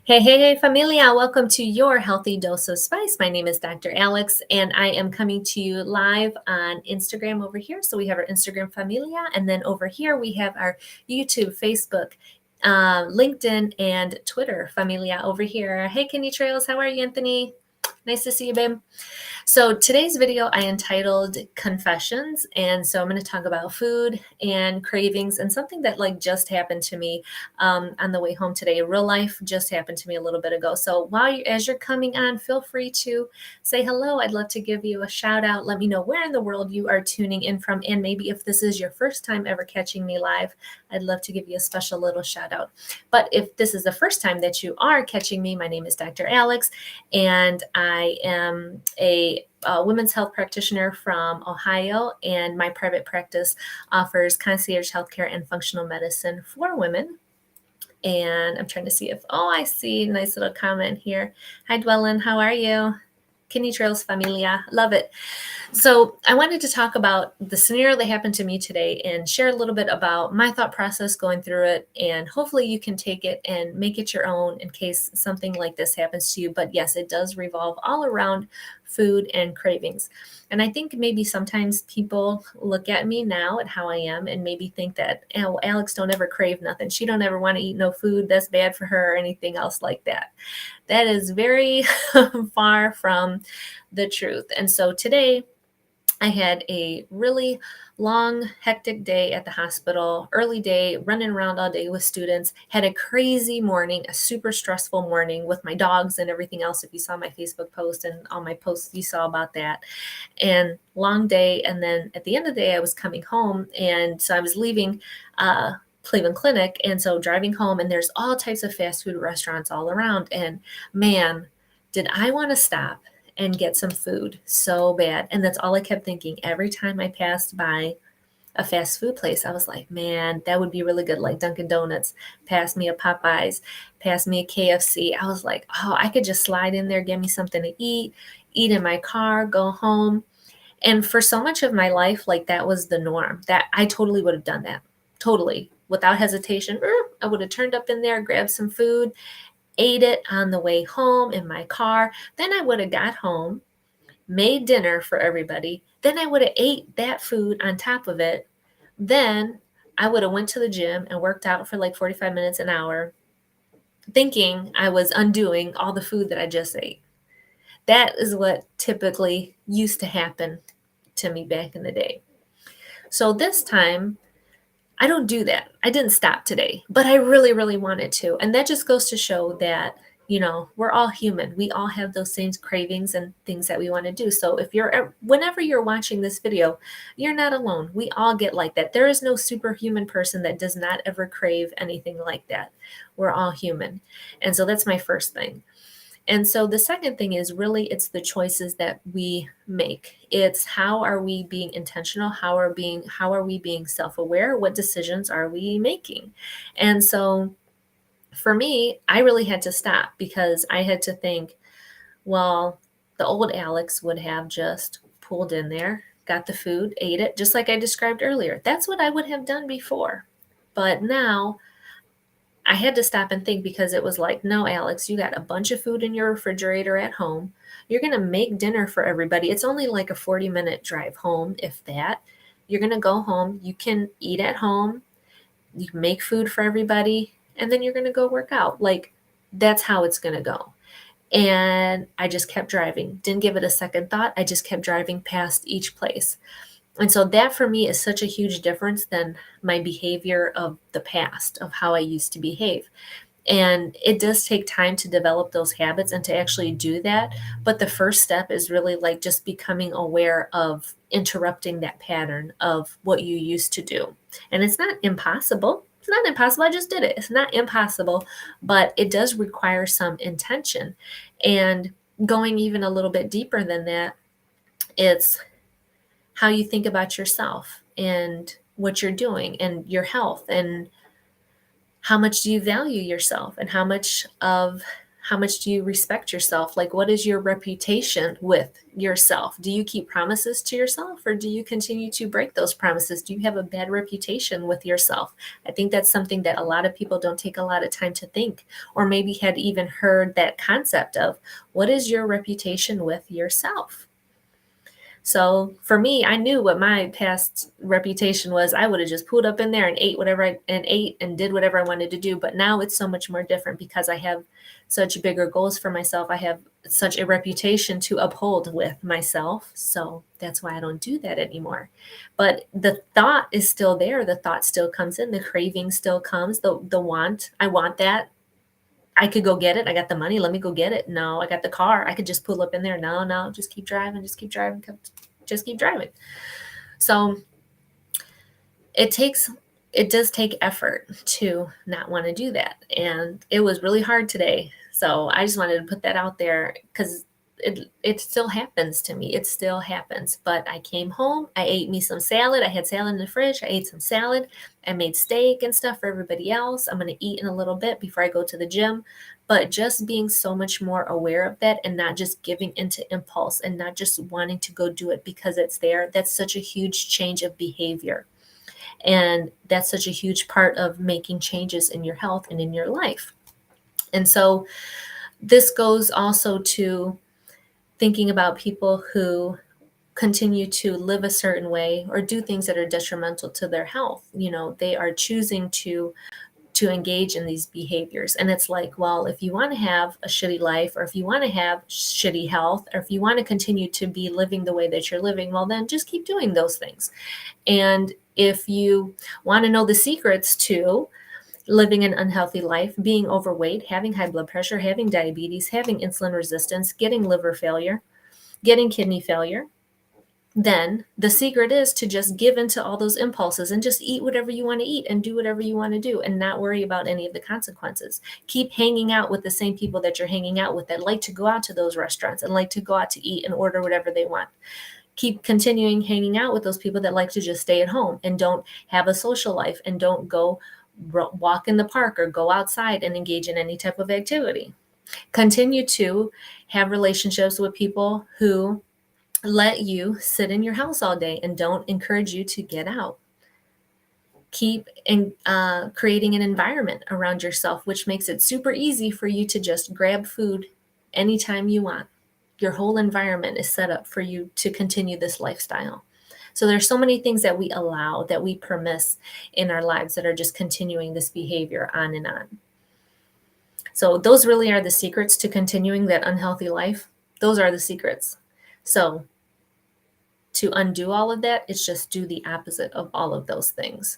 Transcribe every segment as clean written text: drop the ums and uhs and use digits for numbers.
Hey, familia. Welcome to your healthy dose of spice. My name is Dr. Alex, and I am coming to you live on Instagram over here. So we have our Instagram familia, and then over here we have our YouTube, Facebook, LinkedIn, and Twitter familia over here. Hey, Kenny Trails. How are you, Anthony? Nice to see you, babe. So today's video I entitled Confessions, and so I'm going to talk about food and cravings and something that just happened to me on the way home today. Real life just happened to me a little bit ago. So as you're coming on, feel free to say hello. I'd love to give you a shout out. Let me know where in the world you are tuning in from, and maybe if this is your first time ever catching me live, I'd love to give you a special little shout out. But if this is the first time that you are catching me, my name is Dr. Alex, and I am a women's health practitioner from Ohio, and my private practice offers concierge healthcare and functional medicine for women. And I'm trying to see I see a nice little comment here. Hi, Dwellin, how are you? Kidney Trails Familia, love it. So I wanted to talk about the scenario that happened to me today and share a little bit about my thought process going through it. And hopefully you can take it and make it your own in case something like this happens to you. But yes, it does revolve all around food and cravings. And I think maybe sometimes people look at me now at how I am and maybe think that, oh, Alex don't ever crave nothing. She don't ever want to eat no food that's bad for her or anything else like that. That is very far from the truth. And so today, I had a really long, hectic day at the hospital, early day, running around all day with students, had a crazy morning, a super stressful morning with my dogs and everything else. If you saw my Facebook post and all my posts, you saw about that. And long day. And then at the end of the day, I was coming home. And so I was leaving Cleveland Clinic. And so driving home, and there's all types of fast food restaurants all around. And man, did I want to stop and get some food so bad. And that's all I kept thinking. Every time I passed by a fast food place, I was like, man, that would be really good. Like Dunkin' Donuts, pass me a Popeyes, pass me a KFC. I was like, oh, I could just slide in there, get me something to eat in my car, go home. And for so much of my life, like that was the norm. That I totally would have done that. Totally. Without hesitation, I would have turned up in there, grabbed some food, ate it on the way home in my car. Then I would have got home, made dinner for everybody. Then I would have ate that food on top of it. Then I would have went to the gym and worked out for like 45 minutes, an hour, thinking I was undoing all the food that I just ate. That is what typically used to happen to me back in the day. So this time, I don't do that. I didn't stop today, but I really, really wanted to. And that just goes to show that, we're all human. We all have those same cravings and things that we want to do. So whenever you're watching this video, you're not alone. We all get like that. There is no superhuman person that does not ever crave anything like that. We're all human. And so that's my first thing. And so the second thing is really it's the choices that we make. It's how are we being intentional? How are we being self-aware? What decisions are we making? And so for me, I really had to stop because I had to think, well, the old Alex would have just pulled in there, got the food, ate it, just like I described earlier. That's what I would have done before. But now I had to stop and think because it was like, no, Alex, you got a bunch of food in your refrigerator at home. You're going to make dinner for everybody. It's only like a 40-minute drive home, if that. You're going to go home. You can eat at home. You can make food for everybody. And then you're going to go work out. Like, that's how it's going to go. And I just kept driving. Didn't give it a second thought. I just kept driving past each place. And so that for me is such a huge difference than my behavior of the past, of how I used to behave. And it does take time to develop those habits and to actually do that. But the first step is really like just becoming aware of interrupting that pattern of what you used to do. And it's not impossible. It's not impossible. I just did it. It's not impossible, but it does require some intention. And going even a little bit deeper than that, it's how you think about yourself and what you're doing and your health and how much do you value yourself and how How much do you respect yourself? Like, what is your reputation with yourself? Do you keep promises to yourself, or do you continue to break those promises? Do you have a bad reputation with yourself? I think that's something that a lot of people don't take a lot of time to think, or maybe had even heard that concept of what is your reputation with yourself? So for me, I knew what my past reputation was. I would have just pulled up in there and ate whatever and ate and did whatever I wanted to do. But now it's so much more different because I have such bigger goals for myself. I have such a reputation to uphold with myself. So that's why I don't do that anymore. But the thought is still there. The thought still comes in. The craving still comes. The want. I want that. I could go get it. I got the money. Let me go get it. No, I got the car. I could just pull up in there. No, no, just keep driving. Just keep driving. Just keep driving. So it takes, it does take effort to not want to do that. And it was really hard today. So I just wanted to put that out there because it still happens to me. It still happens. But I came home, I ate me some salad. I had salad in the fridge. I ate some salad. I made steak and stuff for everybody else. I'm going to eat in a little bit before I go to the gym. But just being so much more aware of that and not just giving into impulse and not just wanting to go do it because it's there, that's such a huge change of behavior. And that's such a huge part of making changes in your health and in your life. And so this goes also to thinking about people who continue to live a certain way or do things that are detrimental to their health. You know, they are choosing to engage in these behaviors. And it's like, well, if you want to have a shitty life, or if you want to have shitty health, or if you want to continue to be living the way that you're living, well, then just keep doing those things. And if you want to know the secrets to living an unhealthy life, being overweight, having high blood pressure, having diabetes, having insulin resistance, getting liver failure, getting kidney failure, then the secret is to just give into all those impulses and just eat whatever you want to eat and do whatever you want to do and not worry about any of the consequences. Keep hanging out with the same people that you're hanging out with that like to go out to those restaurants and like to go out to eat and order whatever they want. Keep continuing hanging out with those people that like to just stay at home and don't have a social life and don't go walk in the park or go outside and engage in any type of activity. Continue to have relationships with people who let you sit in your house all day and don't encourage you to get out. Keep creating an environment around yourself, which makes it super easy for you to just grab food anytime you want. Your whole environment is set up for you to continue this lifestyle. So there's so many things that we allow, that we permit in our lives that are just continuing this behavior on and on. So those really are the secrets to continuing that unhealthy life. Those are the secrets. So to undo all of that, it's just do the opposite of all of those things.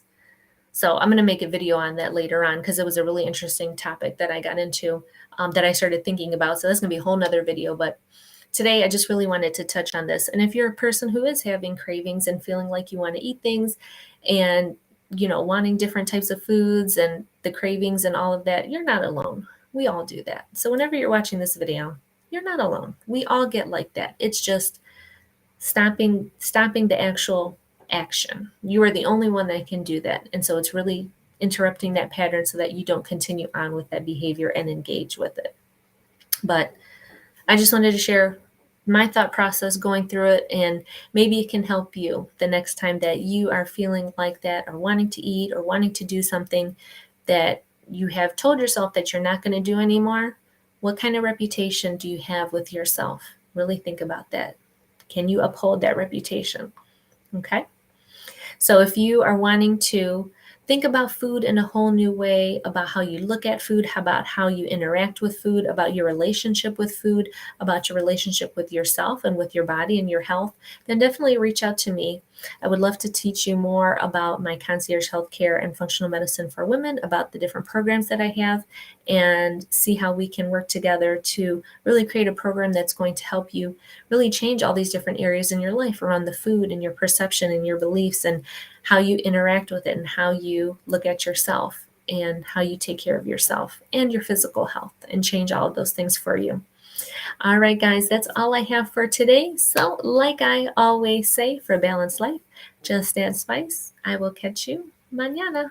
So I'm going to make a video on that later on because it was a really interesting topic that I got into, that I started thinking about. So that's going to be a whole nother video. But today I just really wanted to touch on this. And if you're a person who is having cravings and feeling like you want to eat things and, you know, wanting different types of foods and the cravings and all of that, you're not alone. We all do that. So whenever you're watching this video, you're not alone. We all get like that. It's just stopping the actual action. You are the only one that can do that. And so it's really interrupting that pattern so that you don't continue on with that behavior and engage with it. But I just wanted to share my thought process going through it, and maybe it can help you the next time that you are feeling like that or wanting to eat or wanting to do something that you have told yourself that you're not going to do anymore. What kind of reputation do you have with yourself? Really think about that. Can you uphold that reputation? Okay. So if you are wanting to think about food in a whole new way, about how you look at food, about how you interact with food, about your relationship with food, about your relationship with yourself and with your body and your health, then definitely reach out to me. I would love to teach you more about my concierge healthcare and functional medicine for women, about the different programs that I have, and see how we can work together to really create a program that's going to help you really change all these different areas in your life around the food and your perception and your beliefs and how you interact with it and how you look at yourself and how you take care of yourself and your physical health and change all of those things for you. All right, guys, that's all I have for today. So like I always say, for a balanced life, just add spice. I will catch you mañana.